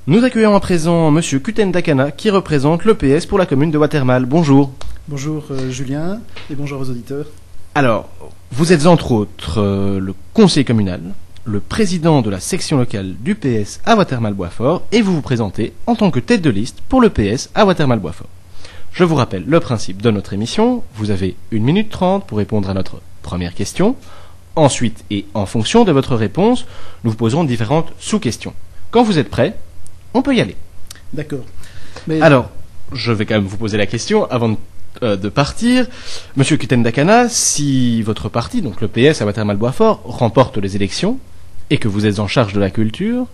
Nous accueillons à présent Monsieur Kuten Dakana qui représente l'EPS pour la commune de Watermal. Bonjour. Bonjour Julien et bonjour aux auditeurs. Alors, vous êtes entre autres le conseiller communal, le président de la section locale du PS à Watermal-Boisfort et vous vous présentez en tant que tête de liste pour le PS à Watermal-Boisfort. Je vous rappelle le principe de notre émission. Vous avez 1 minute 30 pour répondre à notre première question. Ensuite, et en fonction de votre réponse, nous vous poserons différentes sous-questions. Quand vous êtes prêts, on peut y aller. D'accord. Alors, je vais quand même vous poser la question avant de partir. Monsieur Kuten Dakana, si votre parti, donc le PS à Watermal-Boisfort, remporte les élections et que vous êtes en charge de la culture,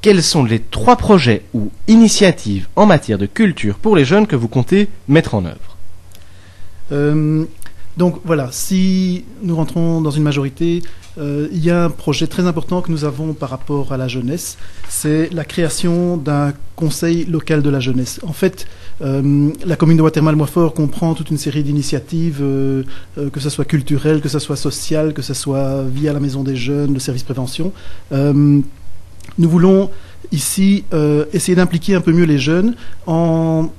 quels sont les 3 projets ou initiatives en matière de culture pour les jeunes que vous comptez mettre en œuvre? Donc voilà, si nous rentrons dans une majorité, il y a un projet très important que nous avons par rapport à la jeunesse, c'est la création d'un conseil local de la jeunesse. En fait, la commune de Watermal-Boisfort comprend toute une série d'initiatives, que ce soit culturelles, que ce soit sociales, que ce soit via la maison des jeunes, le service prévention. Nous voulons ici essayer d'impliquer un peu mieux les jeunes en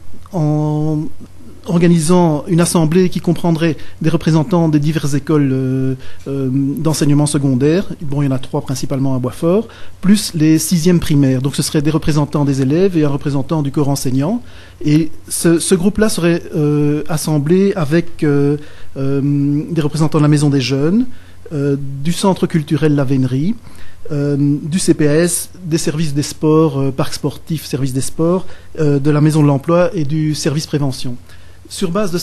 organisant une assemblée qui comprendrait des représentants des diverses écoles d'enseignement secondaire. Bon, il y en a 3 principalement à Boisfort, plus les 6e primaires. Donc ce seraient des représentants des élèves et un représentant du corps enseignant. Et ce groupe-là serait assemblé avec des représentants de la maison des jeunes, du centre culturel La Vénerie, du CPAS, des services des sports, parcs sportifs, services des sports, de la maison de l'emploi et du service prévention. Sur base de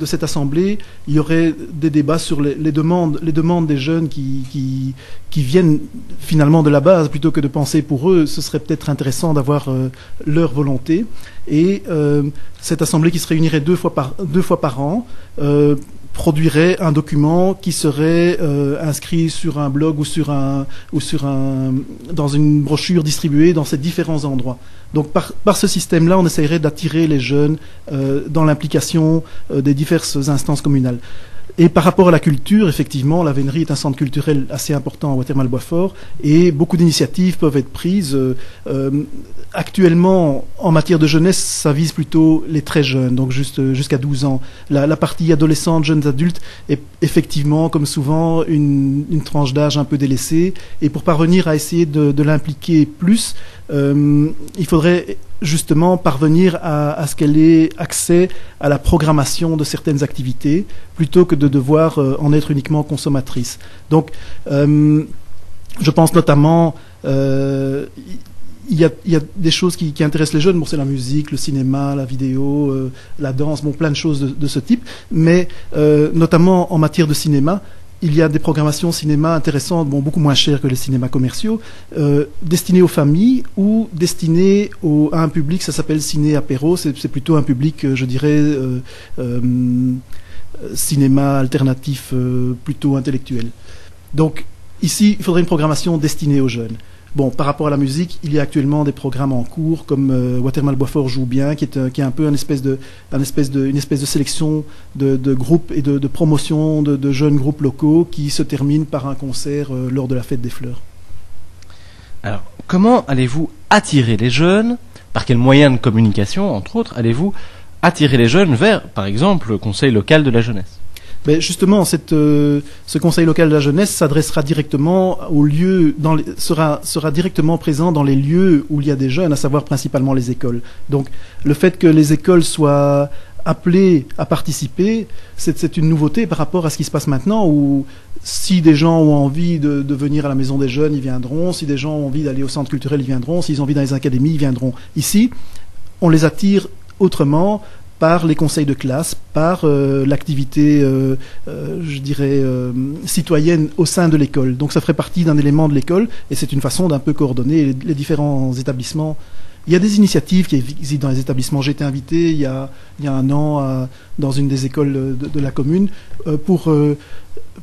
cette assemblée, il y aurait des débats sur les demandes des jeunes qui viennent finalement de la base, plutôt que de penser pour eux. Ce serait peut-être intéressant d'avoir leur volonté. Et cette assemblée qui se réunirait 2 fois par an produirait un document qui serait inscrit sur un blog ou dans une brochure distribuée dans ces différents endroits. Donc par ce système-là, on essayerait d'attirer les jeunes dans l'implication des diverses instances communales. Et par rapport à la culture, effectivement, la Vénerie est un centre culturel assez important à Watermal-Boisfort et beaucoup d'initiatives peuvent être prises. Actuellement, en matière de jeunesse, ça vise plutôt les très jeunes, donc jusqu'à 12 ans. La partie adolescente, jeunes adultes, est effectivement, comme souvent, une tranche d'âge un peu délaissée. Et pour parvenir à essayer de l'impliquer plus, il faudrait justement parvenir à ce qu'elle ait accès à la programmation de certaines activités, plutôt que de devoir en être uniquement consommatrice. Donc, je pense notamment... Il y a des choses qui intéressent les jeunes. Bon, c'est la musique, le cinéma, la vidéo, la danse, bon, plein de choses de ce type. Mais notamment en matière de cinéma, il y a des programmations cinéma intéressantes, bon, beaucoup moins chères que les cinémas commerciaux, destinées aux familles ou destinées à un public. Ça s'appelle ciné-apéro. C'est plutôt un public, je dirais, cinéma alternatif, plutôt intellectuel. Donc ici, il faudrait une programmation destinée aux jeunes. Bon, par rapport à la musique, il y a actuellement des programmes en cours comme Watermal-Boisfort joue bien, qui est un peu une espèce de sélection de groupes et de promotion de jeunes groupes locaux qui se termine par un concert lors de la fête des fleurs. Alors, comment allez-vous attirer les jeunes? Par quels moyens de communication, entre autres, allez-vous attirer les jeunes vers, par exemple, le conseil local de la jeunesse? Ben justement, ce conseil local de la jeunesse s'adressera directement aux lieux, sera directement présent dans les lieux où il y a des jeunes, à savoir principalement les écoles. Donc, le fait que les écoles soient appelées à participer, c'est une nouveauté par rapport à ce qui se passe maintenant, où si des gens ont envie de venir à la maison des jeunes, ils viendront. Si des gens ont envie d'aller au centre culturel, ils viendront. S'ils ont envie d'aller dans les académies, ils viendront. Ici, on les attire autrement, par les conseils de classe, par l'activité, je dirais, citoyenne au sein de l'école. Donc ça ferait partie d'un élément de l'école, et c'est une façon d'un peu coordonner les différents établissements. Il y a des initiatives qui existent dans les établissements. J'ai été invité il y a 1 an dans une des écoles de la commune pour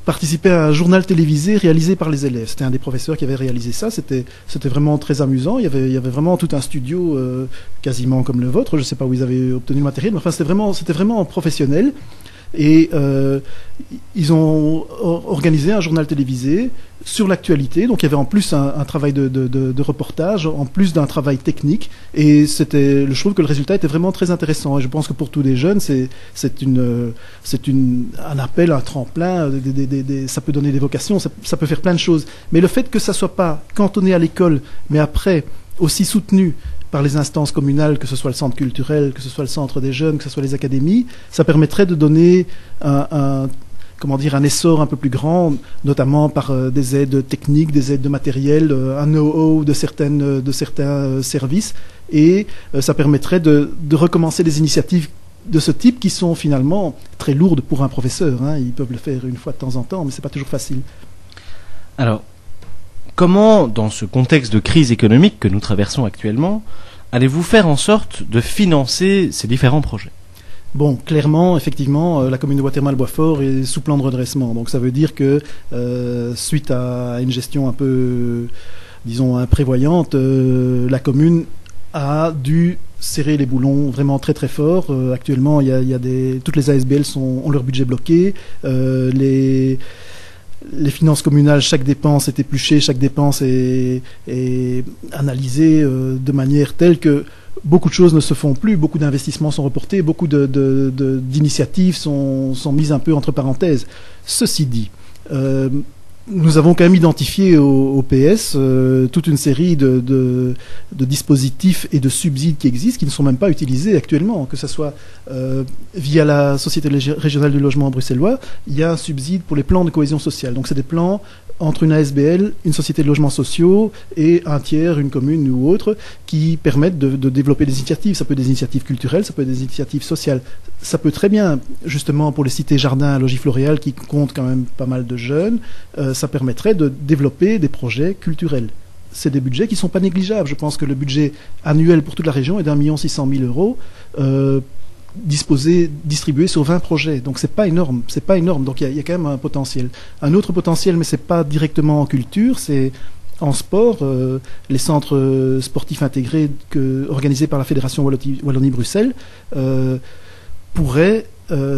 participer à un journal télévisé réalisé par les élèves. C'était un des professeurs qui avait réalisé ça. C'était vraiment très amusant. Il y avait vraiment tout un studio quasiment comme le vôtre. Je ne sais pas où ils avaient obtenu le matériel, mais enfin c'était vraiment professionnel. Et ils ont organisé un journal télévisé sur l'actualité. Donc il y avait en plus un travail de reportage, en plus d'un travail technique. Et je trouve que le résultat était vraiment très intéressant. Et je pense que pour tous les jeunes, c'est un appel, un tremplin. Ça peut donner des vocations, ça peut faire plein de choses. Mais le fait que ça soit pas cantonné à l'école, mais après aussi soutenu par les instances communales, que ce soit le centre culturel, que ce soit le centre des jeunes, que ce soit les académies, ça permettrait de donner un essor un peu plus grand, notamment par des aides techniques, des aides de matériel, un know-how de certains services, et ça permettrait de recommencer des initiatives de ce type qui sont finalement très lourdes pour un professeur. Ils peuvent le faire une fois de temps en temps, mais c'est pas toujours facile. Alors, comment, dans ce contexte de crise économique que nous traversons actuellement, allez-vous faire en sorte de financer ces différents projets ? Bon, clairement, effectivement, la commune de Watermal-Boisfort est sous plan de redressement. Donc ça veut dire que, suite à une gestion un peu, disons, imprévoyante, la commune a dû serrer les boulons vraiment très très fort. Actuellement, toutes les ASBL ont leur budget bloqué. Les finances communales, chaque dépense est épluchée, chaque dépense est analysée de manière telle que beaucoup de choses ne se font plus, beaucoup d'investissements sont reportés, beaucoup d'initiatives sont mises un peu entre parenthèses. Ceci dit, nous avons quand même identifié au PS toute une série de dispositifs et de subsides qui existent, qui ne sont même pas utilisés actuellement, que ce soit via la Société régionale du logement bruxellois. Il y a un subside pour les plans de cohésion sociale. Donc c'est des plans entre une ASBL, une société de logements sociaux et un tiers, une commune ou autre, qui permettent de développer des initiatives. Ça peut être des initiatives culturelles, ça peut être des initiatives sociales. Ça peut très bien, justement, pour les cités jardins à logis floréal qui comptent quand même pas mal de jeunes, ça permettrait de développer des projets culturels. C'est des budgets qui ne sont pas négligeables. Je pense que le budget annuel pour toute la région est d'1 600 000 euros. Distribué sur 20 projets. Donc c'est pas énorme. Donc il y a quand même un potentiel. Un autre potentiel, mais c'est pas directement en culture, c'est en sport. Les centres sportifs intégrés organisés par la Fédération Wallonie-Bruxelles pourraient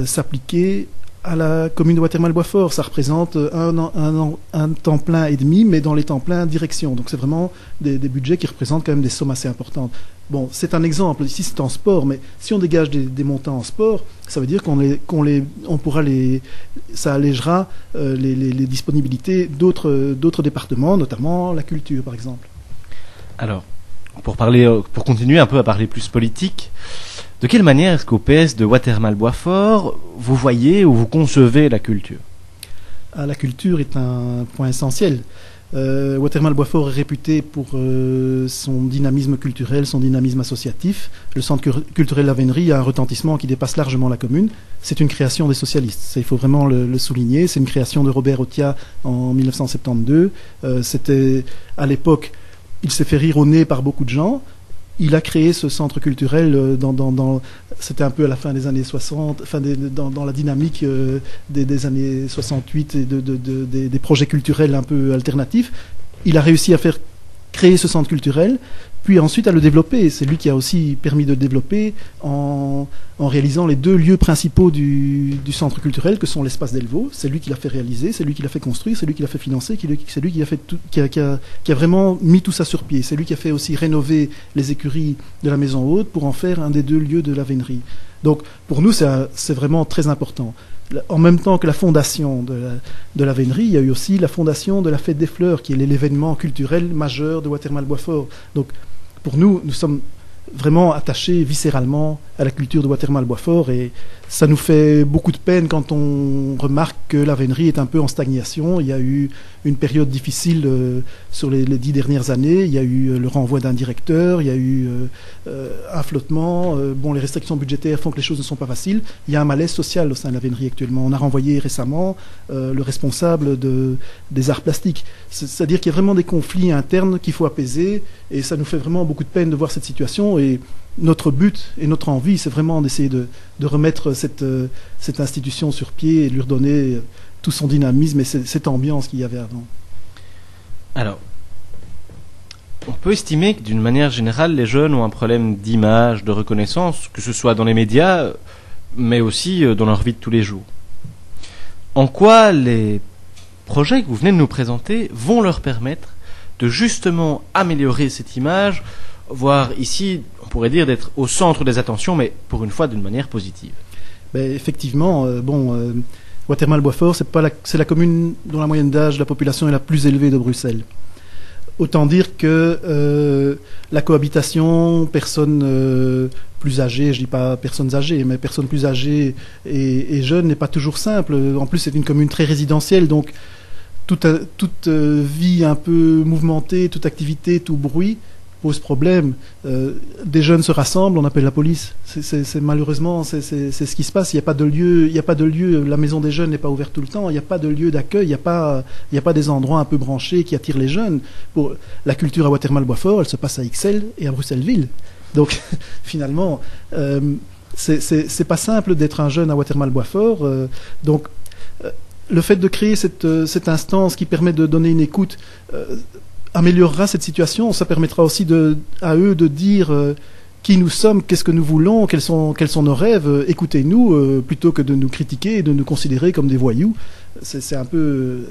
s'appliquer à la commune de Watermal-Boisfort. Ça représente un temps plein et demi, mais dans les temps pleins direction. Donc c'est vraiment des budgets qui représentent quand même des sommes assez importantes. Bon, c'est un exemple. Ici, c'est en sport, mais si on dégage des montants en sport, ça veut dire ça allégera les disponibilités d'autres départements, notamment la culture, par exemple. Alors, pour continuer un peu à parler plus politique, de quelle manière est-ce qu'au PS de Watermal-Boisfort, vous voyez ou vous concevez la culture ? La culture est un point essentiel. Watermal-Boisfort est réputé pour son dynamisme culturel, son dynamisme associatif. Le centre culturel La Vénerie a un retentissement qui dépasse largement la commune. C'est une création des socialistes, ça, il faut vraiment le souligner. C'est une création de Robert Othia en 1972. C'était à l'époque, il s'est fait rire au nez par beaucoup de gens. Il a créé ce centre culturel c'était un peu à la fin des années 60, dans la dynamique des années 68 et des projets culturels un peu alternatifs. Il a réussi à faire créer ce centre culturel, puis ensuite à le développer. C'est lui qui a aussi permis de le développer en réalisant les 2 lieux principaux du centre culturel, que sont l'espace d'Elvaux. C'est lui qui l'a fait réaliser, c'est lui qui l'a fait construire, c'est lui qui l'a fait financer, c'est lui qui a vraiment mis tout ça sur pied. C'est lui qui a fait aussi rénover les écuries de la Maison Haute pour en faire un des 2 lieux de la Vénerie. Donc pour nous, c'est vraiment très important. En même temps que la fondation de la Vénerie, il y a eu aussi la fondation de la Fête des Fleurs, qui est l'événement culturel majeur de Watermal-Boisfort. Donc, pour nous sommes vraiment attachés viscéralement à la culture de Watermal-Boisfort, et ça nous fait beaucoup de peine quand on remarque que la Vénerie est un peu en stagnation. Il y a eu une période difficile sur les 10 dernières années. Il y a eu le renvoi d'un directeur, il y a eu un flottement. Les restrictions budgétaires font que les choses ne sont pas faciles. Il y a un malaise social au sein de la Vénerie actuellement. On a renvoyé récemment le responsable des arts plastiques. C'est-à-dire qu'il y a vraiment des conflits internes qu'il faut apaiser, et ça nous fait vraiment beaucoup de peine de voir cette situation. Et notre but et notre envie, c'est vraiment d'essayer de remettre cette institution sur pied et de lui redonner tout son dynamisme et cette ambiance qu'il y avait avant. Alors, on peut estimer que d'une manière générale, les jeunes ont un problème d'image, de reconnaissance, que ce soit dans les médias, mais aussi dans leur vie de tous les jours. En quoi les projets que vous venez de nous présenter vont leur permettre de justement améliorer cette image, voire ici, on pourrait dire d'être au centre des attentions, mais pour une fois d'une manière positive? Ben, effectivement, Watermal-Boisfort, c'est la commune dont la moyenne d'âge de la population est la plus élevée de Bruxelles. Autant dire que la cohabitation, personnes plus âgées, je dis pas personnes âgées, mais personnes plus âgées et jeunes n'est pas toujours simple. En plus, c'est une commune très résidentielle, donc toute vie un peu mouvementée, toute activité, tout bruit pose problème. Des jeunes se rassemblent, on appelle la police. Malheureusement, c'est ce qui se passe. Il n'y a pas de lieu. La maison des jeunes n'est pas ouverte tout le temps. Il n'y a pas de lieu d'accueil. Il n'y a pas des endroits un peu branchés qui attirent les jeunes. Pour la culture à Watermal-Boisfort, elle se passe à Ixelles et à Bruxelles-Ville. Donc, finalement, c'est pas simple d'être un jeune à Watermal-Boisfort. Donc, le fait de créer cette instance qui permet de donner une écoute améliorera cette situation. Ça permettra aussi à eux de dire qui nous sommes, qu'est-ce que nous voulons, quels sont nos rêves. Écoutez-nous plutôt que de nous critiquer et de nous considérer comme des voyous. C'est un peu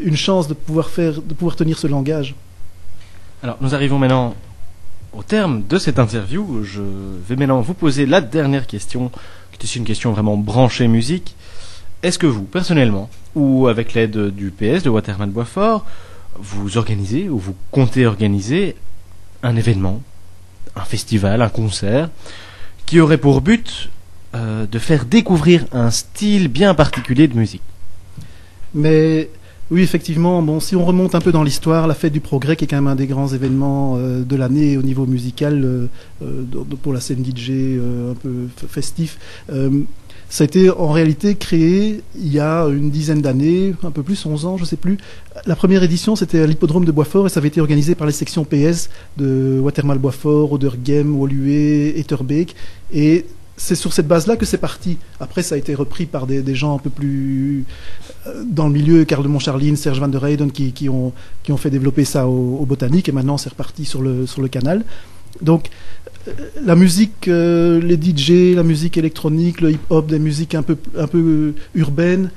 une chance de pouvoir tenir ce langage. Alors, nous arrivons maintenant au terme de cette interview. Je vais maintenant vous poser la dernière question, qui est une question vraiment branchée musique. Est-ce que vous, personnellement, ou avec l'aide du PS de Watermal-Boisfort, vous organisez ou vous comptez organiser un événement, un festival, un concert, qui aurait pour but de faire découvrir un style bien particulier de musique? Mais oui, effectivement, si on remonte un peu dans l'histoire, la Fête du Progrès, qui est quand même un des grands événements de l'année au niveau musical, pour la scène DJ un peu festif, ça a été en réalité créé il y a une dizaine d'années, un peu plus, 11 ans, je ne sais plus. La première édition, c'était à l'hippodrome de Boisfort et ça avait été organisé par les sections PS de Watermal-Boisfort, Oderghem, Woluwe, Etterbeek. Et c'est sur cette base-là que c'est parti. Après, ça a été repris par des gens un peu plus dans le milieu, Karl de Montcharline, Serge van der Heyden, qui ont fait développer ça au Botanique. Et maintenant, c'est reparti sur le canal. Donc, la musique, les DJ, la musique électronique, le hip-hop, des musiques un peu urbaines,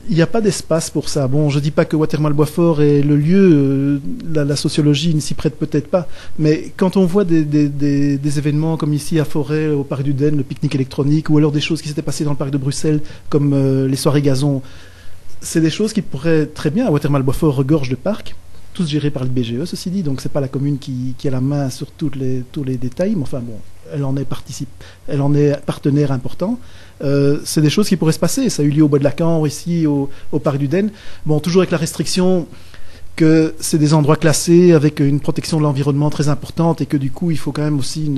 il n'y a pas d'espace pour ça. Bon, je dis pas que Watermal-Boisfort est le lieu, la sociologie ne s'y prête peut-être pas, mais quand on voit des événements comme ici à Forêt, au Parc du Den, le pique-nique électronique, ou alors des choses qui s'étaient passées dans le Parc de Bruxelles, comme les soirées gazon, c'est des choses qui pourraient très bien, à Watermal-Boisfort regorge de parcs, tous gérés par le BGE, ceci dit, donc c'est pas la commune qui a la main sur tous les détails, mais enfin bon, elle en est partenaire important. C'est des choses qui pourraient se passer. Ça a eu lieu au Bois de la Cambre, ici au Parc du Den. Bon, toujours avec la restriction que c'est des endroits classés avec une protection de l'environnement très importante et que du coup il faut quand même aussi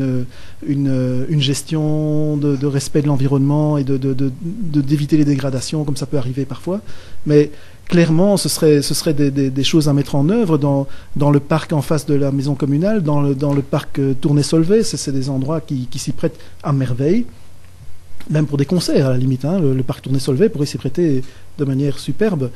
une gestion de respect de l'environnement et d'éviter les dégradations comme ça peut arriver parfois. Mais clairement, ce serait des choses à mettre en œuvre dans le parc en face de la maison communale, dans le parc Tournai-Solvay. C'est des endroits qui s'y prêtent à merveille, même pour des concerts à la limite. Le parc Tournai-Solvay pourrait s'y prêter de manière superbe.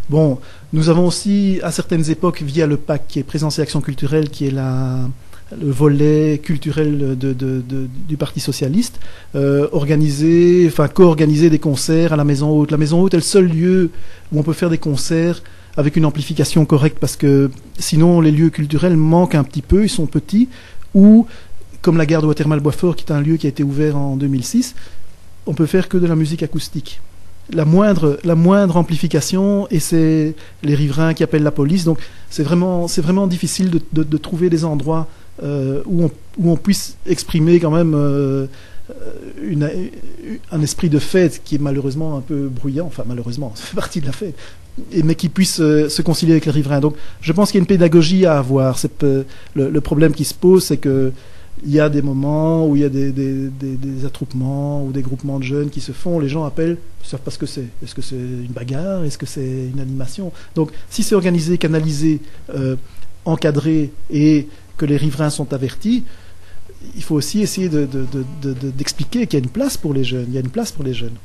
Bon, nous avons aussi, à certaines époques, via le PAC, qui est Présence et Action Culturelle, qui est le volet culturel du Parti Socialiste, co-organisé des concerts à la Maison Haute. La Maison Haute est le seul lieu où on peut faire des concerts avec une amplification correcte, parce que sinon les lieux culturels manquent un petit peu, ils sont petits, ou comme la gare de Watermal-Boisfort, qui est un lieu qui a été ouvert en 2006, on peut faire que de la musique acoustique. La moindre amplification, et c'est les riverains qui appellent la police. Donc c'est vraiment difficile de trouver des endroits où on puisse exprimer quand même un esprit de fête qui est malheureusement un peu bruyant. Enfin malheureusement, ça fait partie de la fête, mais qui puisse se concilier avec les riverains. Donc je pense qu'il y a une pédagogie à avoir. Le problème qui se pose, c'est que il y a des moments où il y a des attroupements ou des groupements de jeunes qui se font, les gens appellent, ils ne savent pas ce que c'est. Est-ce que c'est une bagarre? Est-ce que c'est une animation? Donc si c'est organisé, canalisé, encadré et que les riverains sont avertis, il faut aussi essayer d'expliquer qu'il y a une place pour les jeunes. Il y a une place pour les jeunes.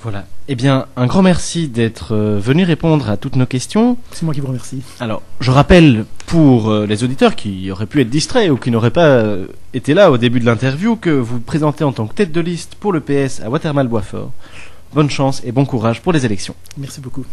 Voilà. Eh bien, un grand merci d'être venu répondre à toutes nos questions. C'est moi qui vous remercie. Alors, je rappelle pour les auditeurs qui auraient pu être distraits ou qui n'auraient pas été là au début de l'interview, que vous présentez en tant que tête de liste pour le PS à Watermal-Boisfort. Bonne chance et bon courage pour les élections. Merci beaucoup.